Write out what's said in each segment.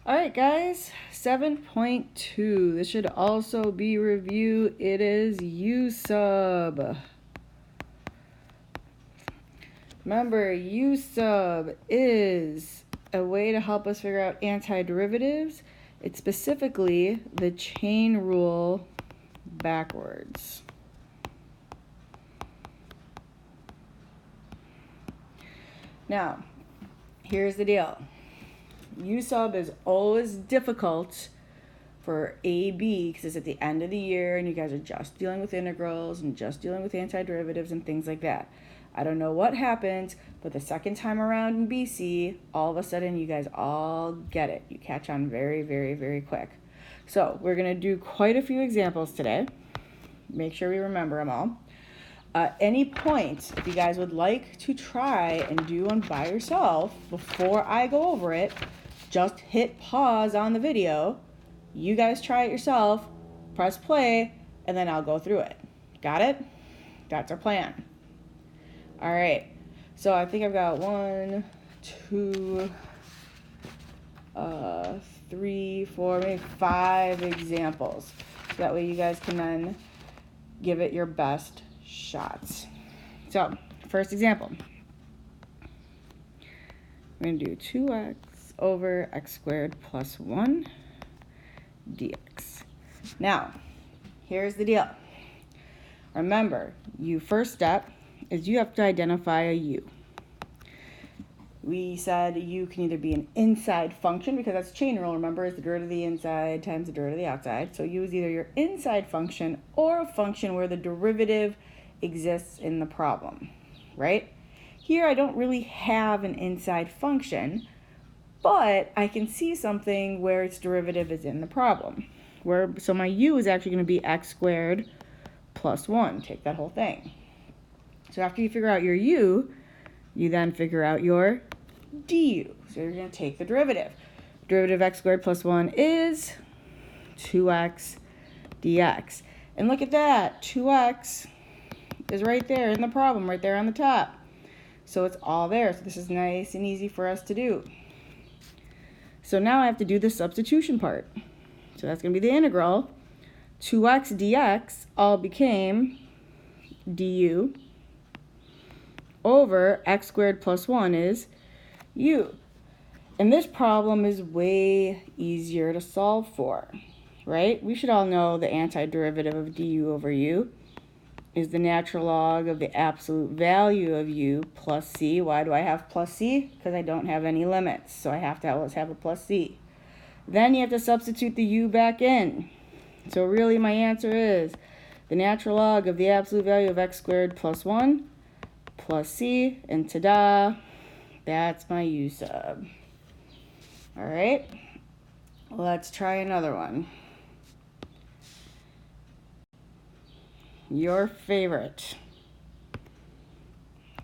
All right, guys, 7.2. This should also be review. It is U sub. Remember, U sub is a way to help us figure out antiderivatives. It's specifically the chain rule backwards. Now, here's the deal. U sub is always difficult for AB because it's at the end of the year and you guys are just dealing with integrals and just dealing with antiderivatives and things like that. I don't know what happened, but the second time around in BC, all of a sudden you guys all get it. You catch on very, very, very quick. So we're going to do quite a few examples today. Make sure we remember them all. At any point, if you guys would like to try and do one by yourself before I go over it, just hit pause on the video. You guys try it yourself, press play, and then I'll go through it. Got it? That's our plan. All right. So I think I've got 1, 2, 3, 4, maybe 5 examples. So that way you guys can then give it your best shots. So, first example. We're going to do 2x over x squared plus 1 dx. Now, here's the deal. Remember, your first step is you have to identify a u. We said u can either be an inside function, because that's chain rule, remember, is the derivative of the inside times the derivative of the outside. So u is either your inside function or a function where the derivative exists in the problem, right? Here I don't really have an inside function, but I can see something where its derivative is in the problem. So my u is actually going to be x squared plus 1. Take that whole thing. So after you figure out your u, you then figure out your du. So you're going to take the derivative. Derivative of x squared plus 1 is 2x dx. And look at that, 2x is right there in the problem, right there on the top. So it's all there. So this is nice and easy for us to do. So now I have to do the substitution part. So that's going to be the integral. 2x dx all became du over x squared plus 1 is u. And this problem is way easier to solve for, right? We should all know the antiderivative of du over u is the natural log of the absolute value of u plus c. Why do I have plus c? Because I don't have any limits, so I have to always have a plus c. Then you have to substitute the u back in. So really my answer is the natural log of the absolute value of x squared plus 1 plus c, and ta-da, that's my u sub. All right, let's try another one. Your favorite.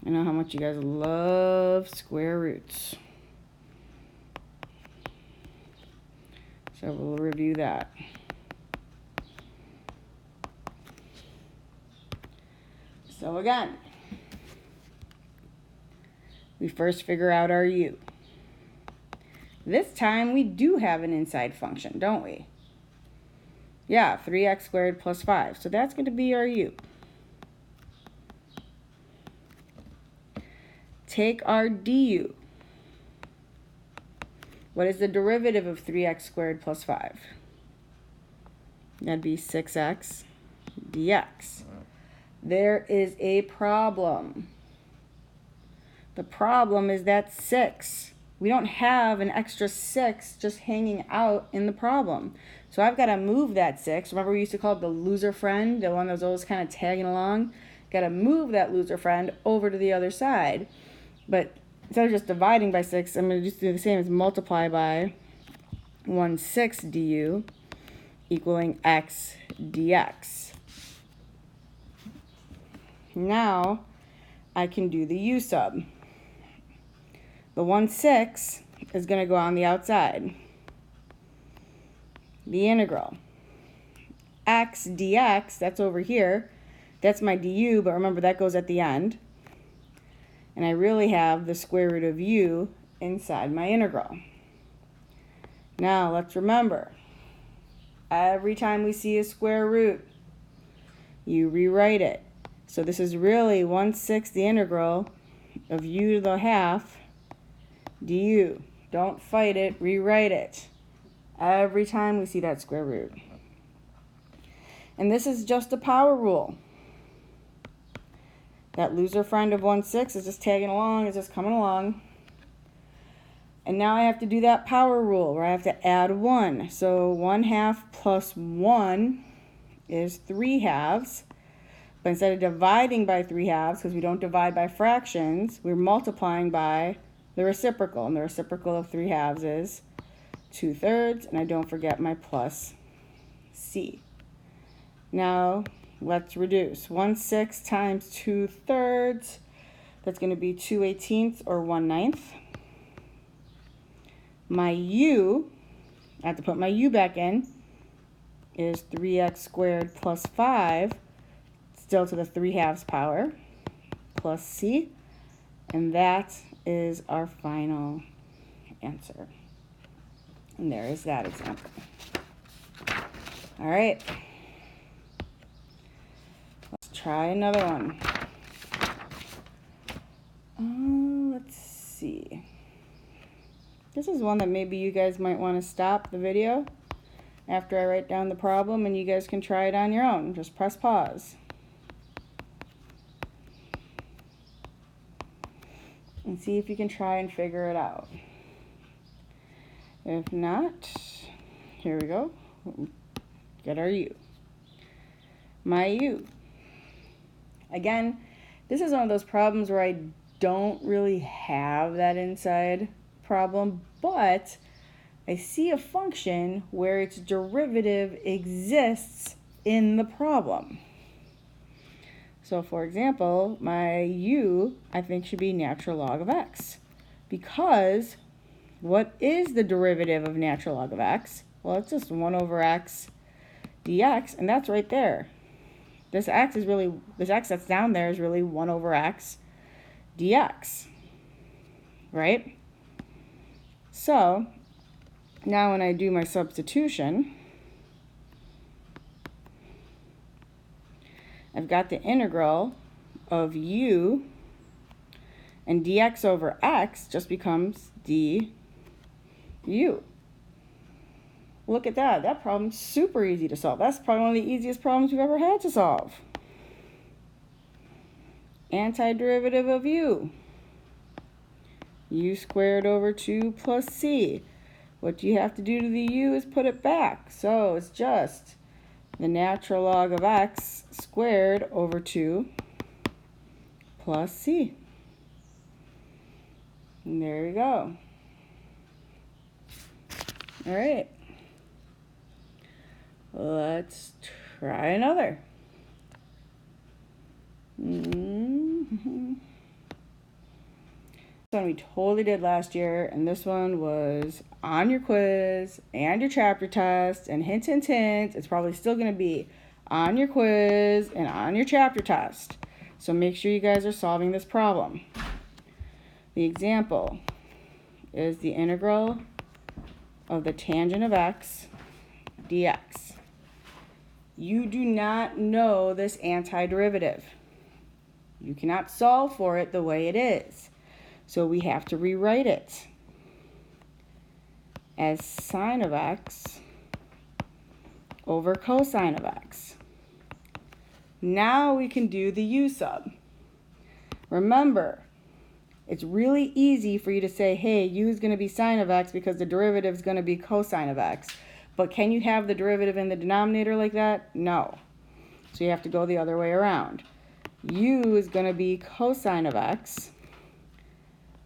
I know how much you guys love square roots. So we'll review that. So again, we first figure out our u. This time we do have an inside function, don't we? Yeah, 3x squared plus 5. So that's going to be our u. Take our du. What is the derivative of 3x squared plus 5? That'd be 6x dx. There is a problem. The problem is that 6. We don't have an extra 6 just hanging out in the problem. So I've got to move that 6. Remember we used to call it the loser friend, the one that was always kind of tagging along? Got to move that loser friend over to the other side. But instead of just dividing by 6, I'm going to just do the same as multiply by 1/6 du equaling x dx. Now I can do the u sub. The 1/6 is going to go on the outside. The integral. X dx, that's over here. That's my du, but remember that goes at the end. And I really have the square root of u inside my integral. Now let's remember, every time we see a square root, you rewrite it. So this is really 1/6 the integral of u to the half du. Don't fight it, rewrite it. Every time we see that square root. And this is just a power rule. That loser friend of 1/6 is just tagging along, is just coming along. And now I have to do that power rule where I have to add 1. So 1/2 plus 1 is 3/2. But instead of dividing by 3/2, because we don't divide by fractions, we're multiplying by the reciprocal. And the reciprocal of 3/2 is 2/3. And I don't forget my plus c. Now let's reduce. 1/6 times 2/3. That's going to be 2/18 or 1/9. My u, I have to put my u back in, is 3x squared plus 5, still to the 3/2 power, plus c. And that is our final answer. And there is that example. All right. Let's try another one. Let's see. This is one that maybe you guys might want to stop the video after I write down the problem and you guys can try it on your own. Just press pause. And see if you can try and figure it out. If not, here we go. Get our u. My u. Again, this is one of those problems where I don't really have that inside problem, but I see a function where its derivative exists in the problem. So for example, my u, I think, should be natural log of x. Because what is the derivative of natural log of x? Well, it's just 1 over x dx, and that's right there. This x that's down there is really 1 over x dx, right? So now when I do my substitution, I've got the integral of u, and dx over x just becomes du. Look at that. That problem's super easy to solve. That's probably one of the easiest problems we've ever had to solve. Antiderivative of u. U squared over 2 plus c. What you have to do to the u is put it back. So it's just the natural log of x squared over 2 plus c. And there you go. All right. Let's try another. This one we totally did last year, and this one was on your quiz and your chapter test, and hint, hint, hint, it's probably still going to be on your quiz and on your chapter test. So make sure you guys are solving this problem. The example is the integral of the tangent of x dx. You do not know this antiderivative. You cannot solve for it the way it is. So we have to rewrite it as sine of x over cosine of x. Now we can do the u sub. Remember, it's really easy for you to say, hey, u is going to be sine of x because the derivative is going to be cosine of x. But can you have the derivative in the denominator like that? No. So you have to go the other way around. U is going to be cosine of x.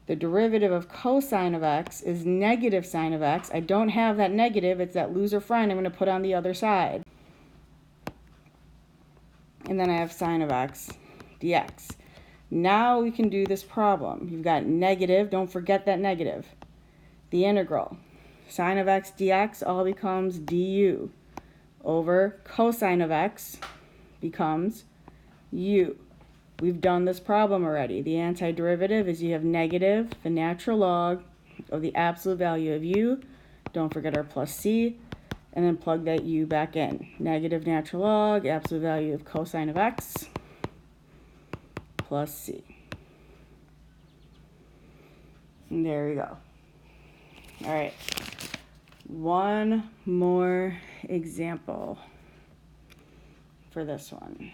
The derivative of cosine of x is negative sine of x. I don't have that negative. It's that loser friend I'm going to put on the other side. And then I have sine of x dx. Now we can do this problem. You've got negative. Don't forget that negative. The integral. Sine of x dx all becomes du over cosine of x becomes u. We've done this problem already. The antiderivative is you have negative the natural log of the absolute value of u Don't forget our plus c, and then plug that u back in. Negative natural log, absolute value of cosine of x, plus c. And there we go. All right, one more example for this one.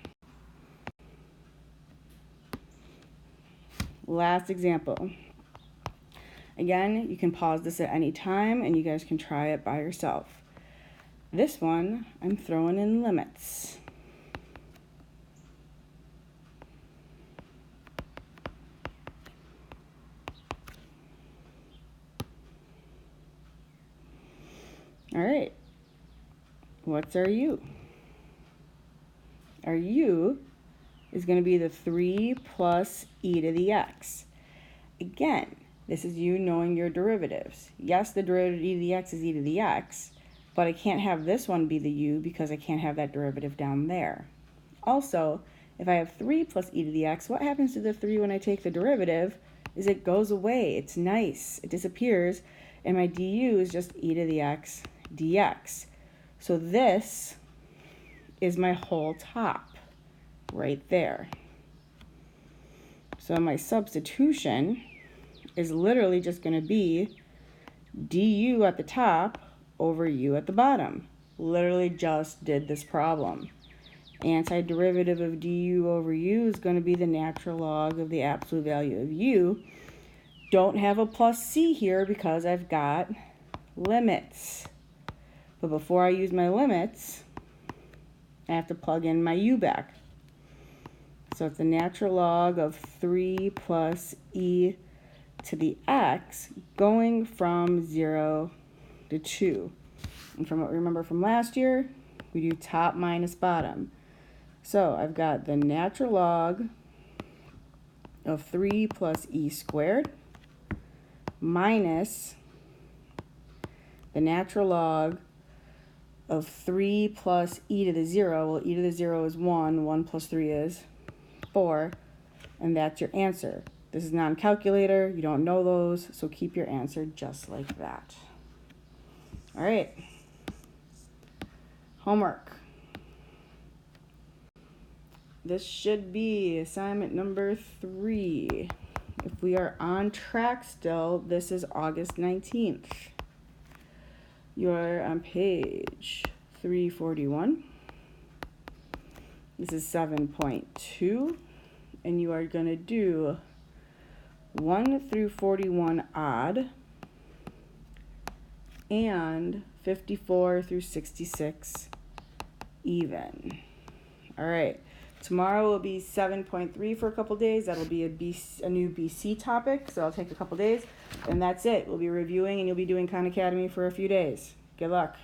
Last example. Again, you can pause this at any time and you guys can try it by yourself. This one, I'm throwing in limits. All right, what's our u? Our u is going to be the 3 plus e to the x. Again, this is you knowing your derivatives. Yes, the derivative of e to the x is e to the x, but I can't have this one be the u because I can't have that derivative down there. Also, if I have 3 plus e to the x, what happens to the 3 when I take the derivative is it goes away. It's nice. It disappears, and my du is just e to the x dx. So this is my whole top right there. So my substitution is literally just going to be du at the top over u at the bottom. Literally just did this problem. Antiderivative of du over u is going to be the natural log of the absolute value of u. Don't have a plus c here because I've got limits. But before I use my limits, I have to plug in my u back. So it's the natural log of 3 plus e to the x going from 0 to 2. And from what we remember from last year, we do top minus bottom. So I've got the natural log of 3 plus e squared minus the natural log of 3 plus e to the 0. Well, e to the 0 is 1. 1 plus 3 is 4. And that's your answer. This is non-calculator. You don't know those, so keep your answer just like that. All right. Homework. This should be assignment number 3. If we are on track still, this is August 19th. You are on page 341. This is 7.2, and you are going to do 1 through 41 odd and 54 through 66 even. All right. Tomorrow will be 7.3 for a couple days. That'll be a new BC topic, so I'll take a couple days. And that's it. We'll be reviewing, and you'll be doing Khan Academy for a few days. Good luck.